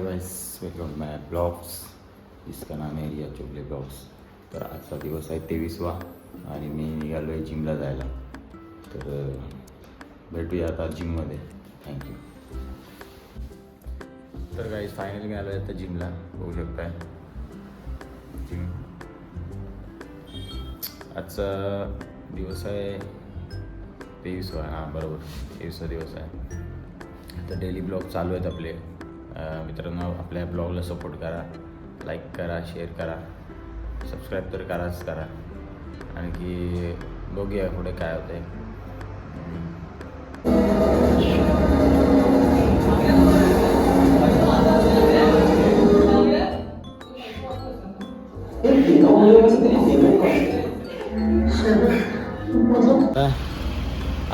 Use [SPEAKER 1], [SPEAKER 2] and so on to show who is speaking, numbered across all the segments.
[SPEAKER 1] Hello guys, welcome माय blogs. इसका नाम है रिया चोपले ब्लॉग्स. तर आजचा दिवस आहे 23वा आणि मी निघालो आहे जिमला जायला. तर भेटूया आता जिममध्ये. थँक्यू. तर गाइस फायनली मी आलो आहे आता जिमला. बघू शकताय जिम. आजचा दिवस आहे 23वा. हां बरोबर, 23वा दिवस आहे. तर डेली ब्लॉग चालू आहेत आपले. मित्रांनो, आपल्या ब्लॉगला सपोर्ट करा, लाईक करा, शेअर करा, सबस्क्राईब तर कराच करा. आणखी बघूया पुढे काय होतं आहे.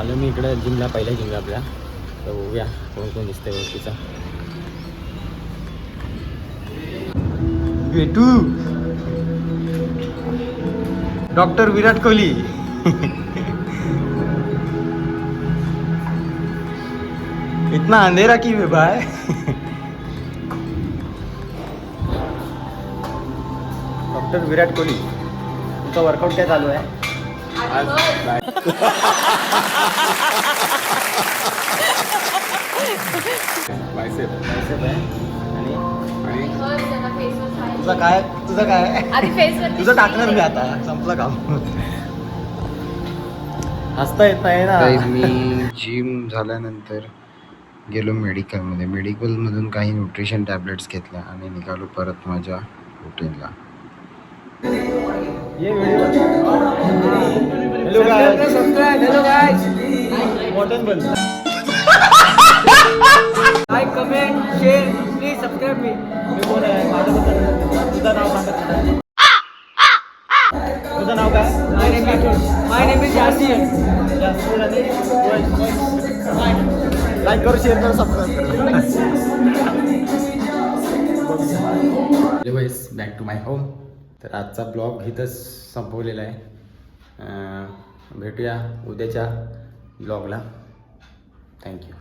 [SPEAKER 1] आलो मी इकडे जिमला, पहिल्या जिमला आपल्या. तर बघूया कोण कोण दिसतंय ओळखीचा. भेटू डॉक्टर विराट कोहली. इतना अंधेरा क्यों है भाई? डॉक्टर विराट कोहली, तुमचा वर्कआउट काय चालू आहे आज? बायसेप आहे. तुझं काय तुझं टाकणार मी आता. संपलं काम. हसता येत नाही ना.
[SPEAKER 2] मी जिम झाल्यानंतर गेलो मेडिकलमध्ये. मेडिकलमधून काही न्यूट्रिशन टॅबलेट्स घेतल्या आणि निघालो परत माझ्या रुटीनला.
[SPEAKER 1] Hello guys, modern bun. Like, comment, share, please subscribe मी. कोण आहे माझ्याबद्दल? तुझं नाव सांग. तुझं नाव काय? My name is Yasir. Like करू, शेअर करू, सबस्क्राईब करू. Hello guys, back to my home. तर आजचा ब्लॉग इथंच संपवलेला आहे. भेटूया उद्याच्या ब्लॉगला. थँक्यू.